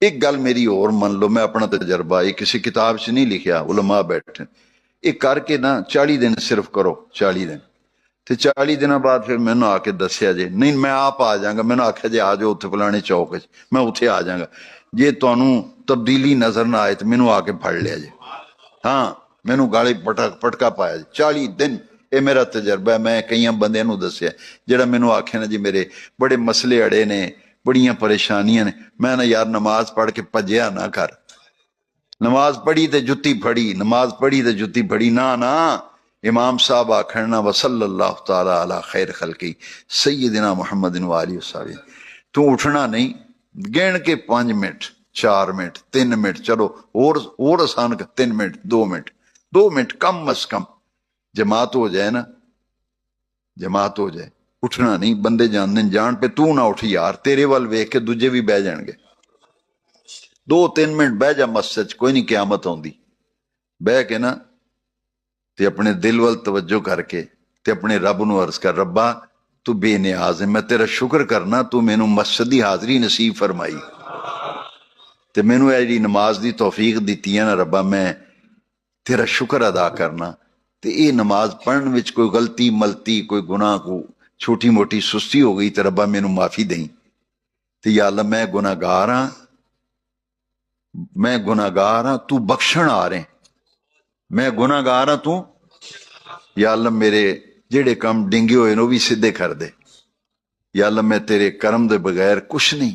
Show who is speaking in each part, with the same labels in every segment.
Speaker 1: ایک گل میری اور من لو، میں اپنا تجربہ یہ کسی کتاب سے نہیں لکھیا، علماء بیٹھے یہ کر کے نا 40 دن صرف کرو، 40 دن تے 40 دن بعد پھر مینوں آ کے دسیا جی نہیں میں آپ آ جاؤں گا، مینوں آخیا جی آ جاؤ اتنے فلانے چوک میں اتنے آ جاؤں گا، جی تمہوں تبدیلی نظر نہ آئے تو مینوں آ کے پھڑ لیا جی، ہاں مینوں گالی پٹکا پایا جی 40 دن۔ یہ میرا تجربہ ہے، میں کئی بندے نو دسیا جہاں مینوں آخیا نا جی میرے بڑے مسئلے اڑے نے، بڑیاں پریشانیاں نے، میں نا یار نماز پڑھ کے پجیا نہ کر، نماز پڑھی تے جتی پھڑی، نماز پڑھی تے جتی پھڑی، نہ امام صاحب آکھنا وصلی اللہ تعالی علی خیر خلقی سیدنا محمد والی وسلم، تو اٹھنا نہیں، گن کے 5 منٹ 4 منٹ 3 منٹ، چلو اور آسان کر 3 منٹ 2 منٹ 2 منٹ کم از کم جماعت ہو جائے نا، جماعت ہو جائے، اٹھنا نہیں، بندے جان پہ تو نہ اٹھ یار، تیرے وال ویکھ کے دوجے بھی بہ جان گے، 2-3 منٹ بہ جا مسجد کوئی نہیں قیامت آندی، بہ کے نا تے اپنے دل وال توجہ کر کے تے اپنے رب نو عرض کر، ربا تو بے نیاز ہے، میں تیرا شکر کرنا تو مینوں مسجد دی حاضری نصیب فرمائی تے مینوں اے جی نماز دی توفیق دیتی ہے نا ربا، میں تیرا شکر ادا کرنا تے اے نماز پڑھن وچ کوئی غلطی ملتی کوئی گناہ کو چھوٹی موٹی سستی ہو گئی تے ربا مینوں معافی دیں تے یا اللہ میں گناہ گار ہاں تو بخشن آ رہے، میں گناہ گار ہاں تو یا اللہ میرے جڑے کام ڈنگے ہوئے نو بھی سدھے کر دے، یا اللہ میں تیرے کرم دے بغیر کچھ نہیں،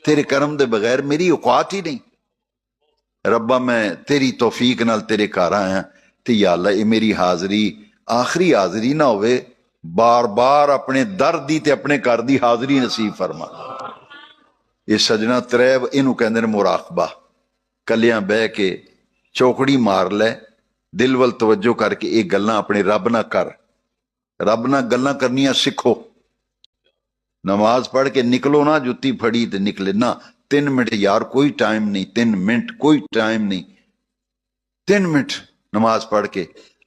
Speaker 1: تیرے کرم دے بغیر میری اوقات ہی نہیں، ربا میں تیری توفیق نال تیرے گھر آیا تے یا اللہ یہ میری حاضری آخری حاضری نہ ہوئے، بار بار اپنے در دی تے اپنے گھر دی حاضری نصیب فرما۔ یہ سجنا تریب اینو کہندے نے مراقبہ، کلیاں بہ کے چوکڑی مار لے، دل ول توجہ کر کے یہ گلاں اپنے رب نہ کر، رب نہ گلاں کرنیاں سکھو، نماز پڑھ کے نکلو نا جتی پھڑی تے نکلے نا، 3 منٹ یار کوئی ٹائم نہیں، 3 منٹ کوئی ٹائم نہیں، 3 منٹ نماز پڑھ کے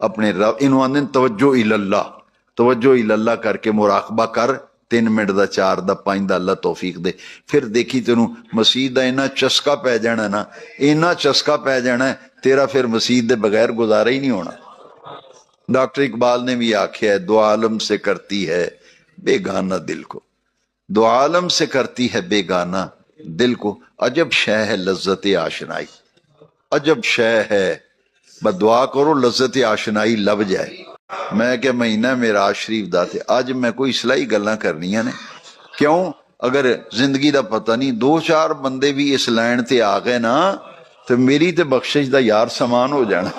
Speaker 1: اپنے رب انہوں آندے توجہ الاللہ، توجہ الاللہ کر کے مراقبہ کر، 3 منٹ دا 4 دا 5 دا اللہ توفیق دے، پھر دیکھی تینوں مسجد دا اینا چسکا پہ جانا ہے نا، اینا چسکا پہ جانا ہے تیرا پھر مسجد دے بغیر گزارا ہی نہیں ہونا۔ ڈاکٹر اقبال نے بھی آکھیا ہے دو عالم سے کرتی ہے بے گانہ دل کو، دو عالم سے کرتی ہے بے گانہ دل کو، عجب شے ہے لذت آشنائی، عجب شے ہے، بس دعا کرو لذت آشنائی لب جائے۔ میں کہ مہینہ میراج شریف دا تے اج میں کوئی اصلاحی گلاں کرنیاں نے، کیوں اگر زندگی دا پتہ نہیں 2-4 بندے بھی اس لائن تے آ گئے نا تو میری تے بخشش دا یار سامان ہو جانا۔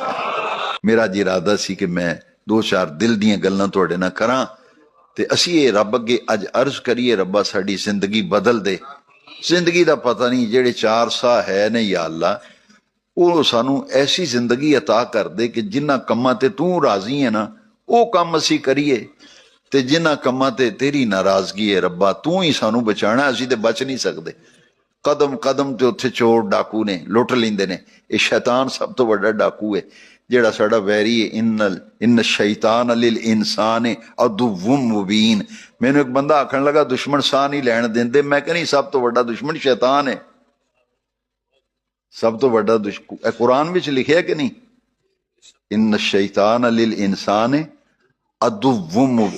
Speaker 1: میرا جی ارادہ سی کہ میں 2-4 دل دیاں گلاں تواڈے نال کراں تے اسی اے رب اگے اج عرض کریے ربا ساڈی زندگی بدل دے، زندگی دا پتہ نہیں جڑے 4 سا ہے نے یا اللہ وہ سانو ایسی زندگی عطا کر دے کہ جنہ کماں تے تو راضی ہے نا وہ کم اسی کریے تے جنہ کماں تے تیری ناراضگی ہے ربا تو ہی سانو بچانا، اسی تے بچ نہیں سکدے، قدم قدم تے اتھے چور ڈاکو نے لٹ لیندے نے، یہ شیطان سب تو بڑا ڈاکو ہے جیڑا ساڈا ویری ہے، ان الشیطان للانسان عدو مبین، مینوں ایک بندہ آکھن لگا دشمن ساہ نہیں لین دیندے، میں کہ نہیں سب تو بڑا دشمن شیطان ہے، سب تو بڑا دشمن قرآن وچ لکھیا کہ نہیں، ان الشیطان للانسان عدو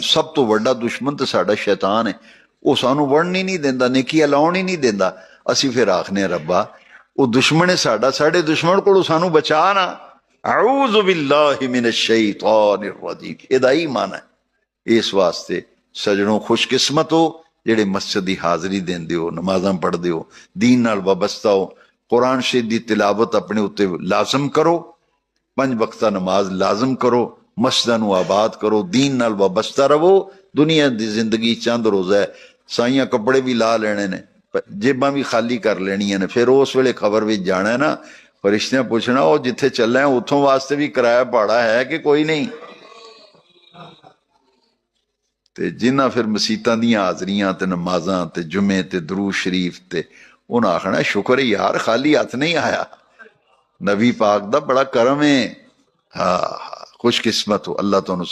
Speaker 1: سب تو بڑا دشمن تو ساڈا شیطان ہے، وہ سانو وڑن ہی نہیں دیندا، نیکیاں لاؤن ہی نہیں دیندا، اسی پھر آکھنے ربا وہ دشمن ہے ساڈا، ساڈے دشمن کو سانو بچا نا، اعوذ باللہ من الشیطان الرجیم، ادائی مانا ہے۔ اس واسطے سجنوں خوش قسمت ہو جڑے مسجد دی حاضری دیندے ہو، نمازاں پڑھ دے ہو، دین نال وابستہ ہو، قرآن شریف دی تلاوت اپنے اتے لازم کرو، 5 وقتہ نماز لازم کرو، مسجداں نو آباد کرو، دین نال وابستہ رہو، دنیا دی زندگی چند روزہ ہے، سائیاں کپڑے بھی لا لینے نے، جیباں بھی خالی کر لینیاں نے، پھر اس ویلے خبر وچ جانا ہے نا، فرشتیاں پوچھنا وہ جتھے چلے ہیں اتھوں واسطے بھی کرایہ پاڑا ہے کہ کوئی نہیں، تے جنہ پھر مسیتاں دیاں حاضریاں تے نمازاں تے جمعے تے درود شریف تے انہاں آخنا شکر ہے یار خالی ہاتھ نہیں آیا، نبی پاک دا بڑا کرم ہے، ہاں خوش قسمت ہو، اللہ تعالیٰ